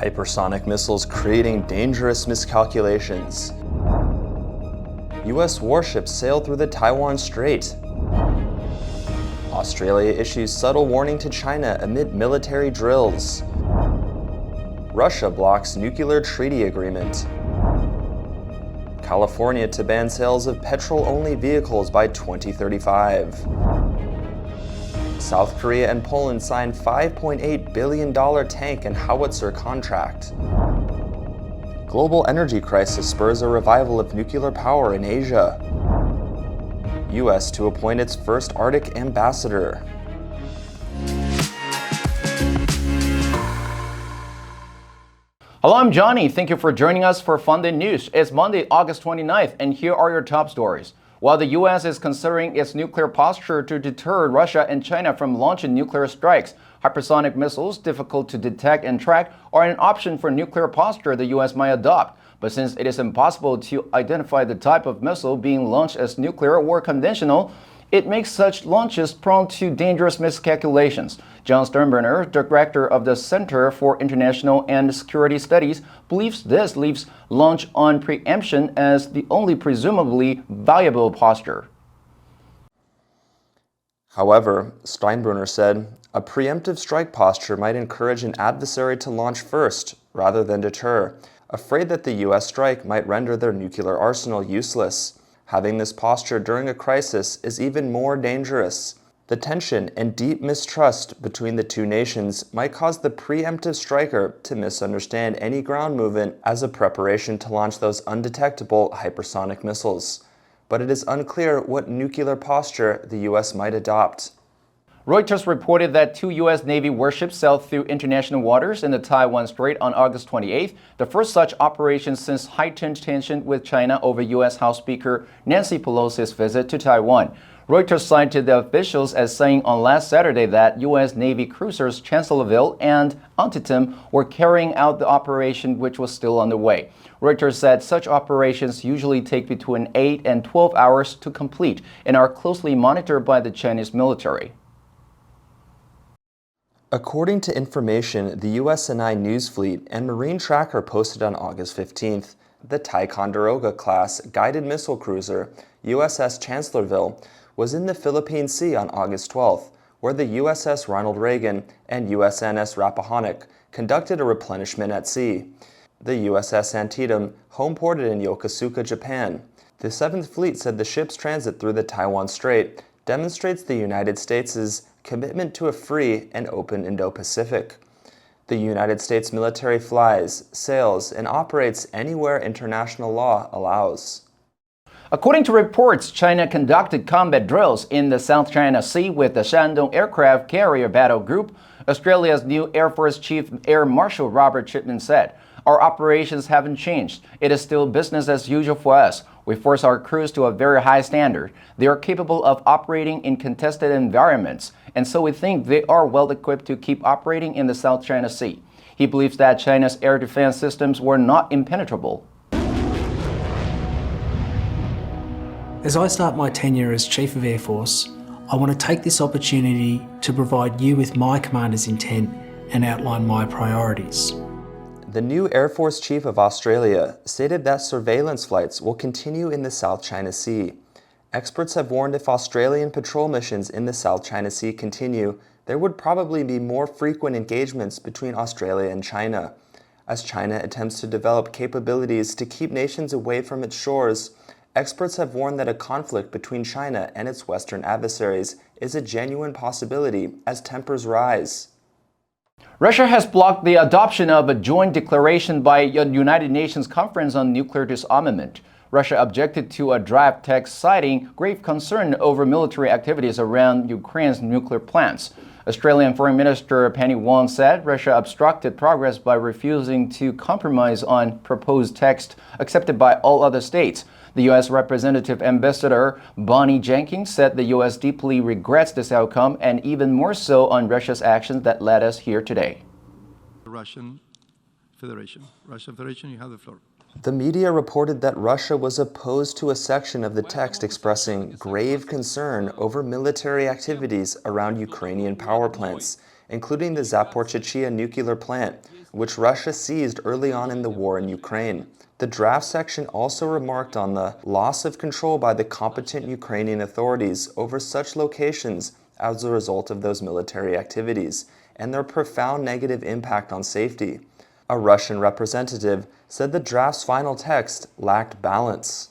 Hypersonic missiles creating dangerous miscalculations. U.S. warships sail through the Taiwan Strait. Australia issues subtle warning to China amid military drills. Russia blocks nuclear treaty agreement. California to ban sales of petrol-only vehicles by 2035. South Korea and Poland signed $5.8 billion tank and Howitzer contract. Global energy crisis spurs a revival of nuclear power in Asia. U.S. to appoint its first Arctic ambassador. Hello, I'm Johnny. Thank you for joining us for FUNDAY News. It's Monday, August 29th, and here are your top stories. While the U.S. is considering its nuclear posture to deter Russia and China from launching nuclear strikes, hypersonic missiles, difficult to detect and track, are an option for nuclear posture the U.S. might adopt. But since it is impossible to identify the type of missile being launched as nuclear or conventional, it makes such launches prone to dangerous miscalculations. John Sternberner, director of the Center for International and Security Studies, believes this leaves launch on preemption as the only presumably viable posture. However, Steinbrunner said, a preemptive strike posture might encourage an adversary to launch first, rather than deter, afraid that the U.S. strike might render their nuclear arsenal useless. Having this posture during a crisis is even more dangerous. The tension and deep mistrust between the two nations might cause the preemptive striker to misunderstand any ground movement as a preparation to launch those undetectable hypersonic missiles. But it is unclear what nuclear posture the U.S. might adopt. Reuters reported that 2 U.S. Navy warships sailed through international waters in the Taiwan Strait on August 28th, the first such operation since heightened tension with China over U.S. House Speaker Nancy Pelosi's visit to Taiwan. Reuters cited the officials as saying on last Saturday that U.S. Navy cruisers Chancellorsville and Antietam were carrying out the operation, which was still underway. Reuters said such operations usually take between 8 and 12 hours to complete and are closely monitored by the Chinese military. According to information the USNI News Fleet and Marine Tracker posted on August 15th, the Ticonderoga class guided missile cruiser USS Chancellorsville was in the Philippine Sea on August 12th, where the USS Ronald Reagan and USNS Rappahannock conducted a replenishment at sea. The USS Antietam homeported in Yokosuka, Japan. The 7th Fleet said the ship's transit through the Taiwan Strait demonstrates the United States' commitment to a free and open Indo-Pacific. The United States military flies, sails, and operates anywhere international law allows. According to reports, China conducted combat drills in the South China Sea with the Shandong Aircraft Carrier Battle Group. Australia's new Air Force Chief Air Marshal Robert Chipman said, "Our operations haven't changed. It is still business as usual for us. We force our crews to a very high standard. They are capable of operating in contested environments, and so we think they are well equipped to keep operating in the South China Sea." He believes that China's air defense systems were not impenetrable. As I start my tenure as Chief of Air Force, I want to take this opportunity to provide you with my commander's intent and outline my priorities. The new Air Force Chief of Australia stated that surveillance flights will continue in the South China Sea. Experts have warned if Australian patrol missions in the South China Sea continue, there would probably be more frequent engagements between Australia and China. As China attempts to develop capabilities to keep nations away from its shores, experts have warned that a conflict between China and its Western adversaries is a genuine possibility as tempers rise. Russia has blocked the adoption of a joint declaration by a United Nations Conference on Nuclear Disarmament. Russia objected to a draft text citing grave concern over military activities around Ukraine's nuclear plants. Australian Foreign Minister Penny Wong said Russia obstructed progress by refusing to compromise on proposed text accepted by all other states. The U.S. Representative Ambassador Bonnie Jenkins said the U.S. deeply regrets this outcome and even more so on Russia's actions that led us here today. Russian Federation, you have the floor. The media reported that Russia was opposed to a section of the text expressing grave concern over military activities around Ukrainian power plants, including the Zaporizhzhia nuclear plant, which Russia seized early on in the war in Ukraine. The draft section also remarked on the loss of control by the competent Ukrainian authorities over such locations as a result of those military activities, and their profound negative impact on safety. A Russian representative said the draft's final text lacked balance.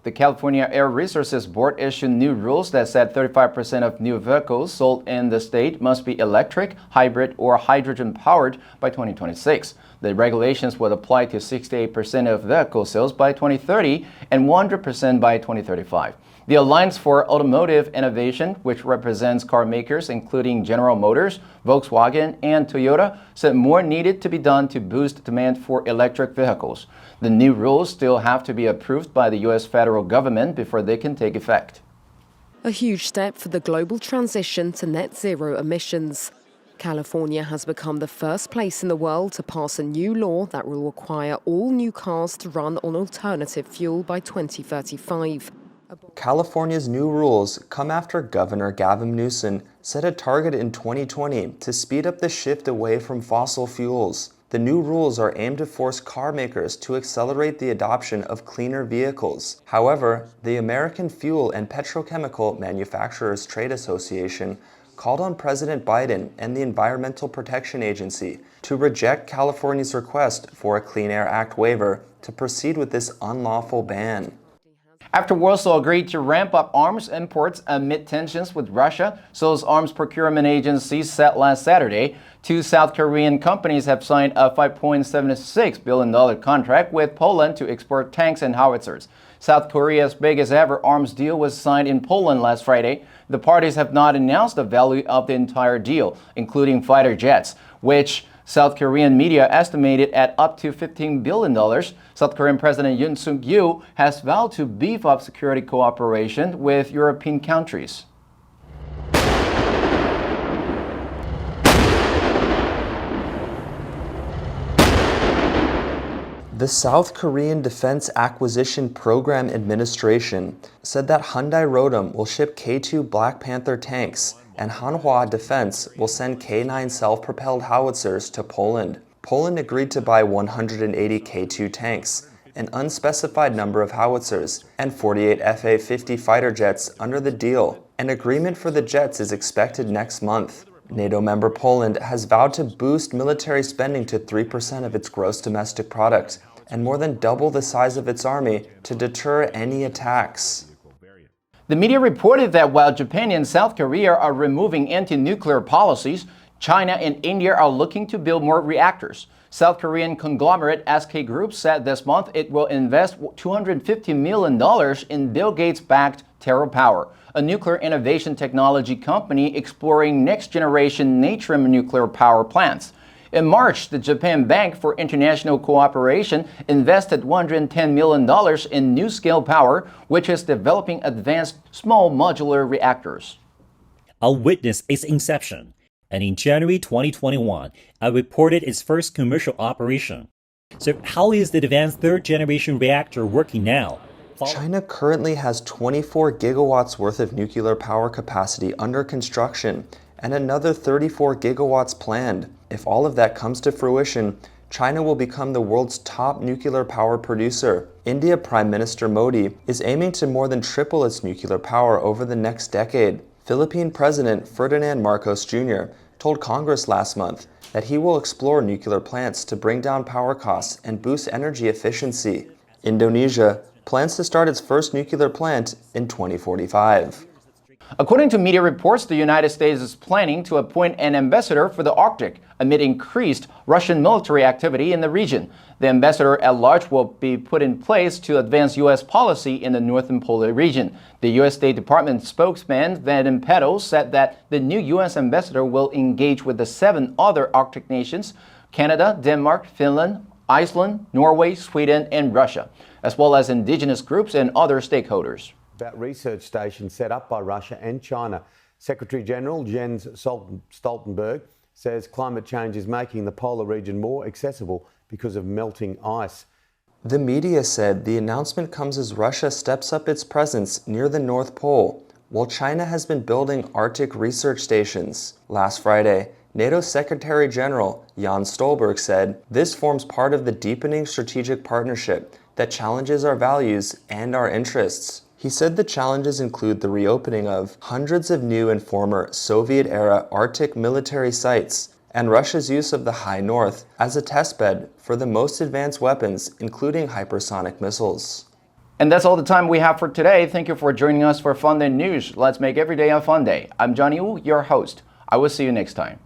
The California Air Resources Board issued new rules that said 35% of new vehicles sold in the state must be electric, hybrid, or hydrogen-powered by 2026. The regulations would apply to 68% of vehicle sales by 2030 and 100% by 2035. The Alliance for Automotive Innovation, which represents car makers including General Motors, Volkswagen, and Toyota, said more needed to be done to boost demand for electric vehicles. The new rules still have to be approved by the U.S. federal government before they can take effect. A huge step for the global transition to net zero emissions. California has become the first place in the world to pass a new law that will require all new cars to run on alternative fuel by 2035. California's new rules come after Governor Gavin Newsom set a target in 2020 to speed up the shift away from fossil fuels. The new rules are aimed to force car makers to accelerate the adoption of cleaner vehicles. However, the American Fuel and Petrochemical Manufacturers Trade Association called on President Biden and the Environmental Protection Agency to reject California's request for a Clean Air Act waiver to proceed with this unlawful ban. After Warsaw agreed to ramp up arms imports amid tensions with Russia, Seoul's arms procurement agency said last Saturday, two South Korean companies have signed a $5.76 billion contract with Poland to export tanks and howitzers. South Korea's biggest ever arms deal was signed in Poland last Friday. The parties have not announced the value of the entire deal, including fighter jets, which South Korean media estimated at up to $15 billion. South Korean President Yoon Suk-yeol has vowed to beef up security cooperation with European countries. The South Korean Defense Acquisition Program Administration said that Hyundai Rotem will ship K2 Black Panther tanks, and Hanwha Defense will send K9 self-propelled howitzers to Poland. Poland agreed to buy 180 K2 tanks, an unspecified number of howitzers, and 48 Fa-50 fighter jets under the deal. An agreement for the jets is expected next month. NATO member Poland has vowed to boost military spending to 3% of its gross domestic product, and more than double the size of its army to deter any attacks. The media reported that while Japan and South Korea are removing anti-nuclear policies, China and India are looking to build more reactors. South Korean conglomerate SK Group said this month it will invest $250 million in Bill Gates-backed TerraPower, a nuclear innovation technology company exploring next-generation natrium nuclear power plants. In March, the Japan Bank for International Cooperation invested $110 million in NuScale Power, which is developing advanced small modular reactors. I witnessed its inception, and in January 2021, I reported its first commercial operation. So how is the advanced third-generation reactor working now? China currently has 24 gigawatts worth of nuclear power capacity under construction and another 34 gigawatts planned. If all of that comes to fruition, China will become the world's top nuclear power producer. India Prime Minister Modi is aiming to more than triple its nuclear power over the next decade. Philippine President Ferdinand Marcos Jr. told Congress last month that he will explore nuclear plants to bring down power costs and boost energy efficiency. Indonesia plans to start its first nuclear plant in 2045. According to media reports, the United States is planning to appoint an ambassador for the Arctic amid increased Russian military activity in the region. The ambassador at large will be put in place to advance U.S. policy in the northern polar region. The U.S. State Department spokesman Vadim Peto said that the new U.S. ambassador will engage with the 7 other Arctic nations: Canada, Denmark, Finland, Iceland, Norway, Sweden, and Russia, as well as indigenous groups and other stakeholders. About research stations set up by Russia and China. Secretary General Jens Stoltenberg says climate change is making the polar region more accessible because of melting ice. The media said the announcement comes as Russia steps up its presence near the North Pole, while China has been building Arctic research stations. Last Friday, NATO Secretary General Jens Stoltenberg said this forms part of the deepening strategic partnership that challenges our values and our interests. He said the challenges include the reopening of hundreds of new and former Soviet-era Arctic military sites and Russia's use of the high north as a testbed for the most advanced weapons, including hypersonic missiles. And that's all the time we have for today. Thank you for joining us for FUNDAY News. Let's make every day a fun day. I'm Johnny Wu, your host. I will see you next time.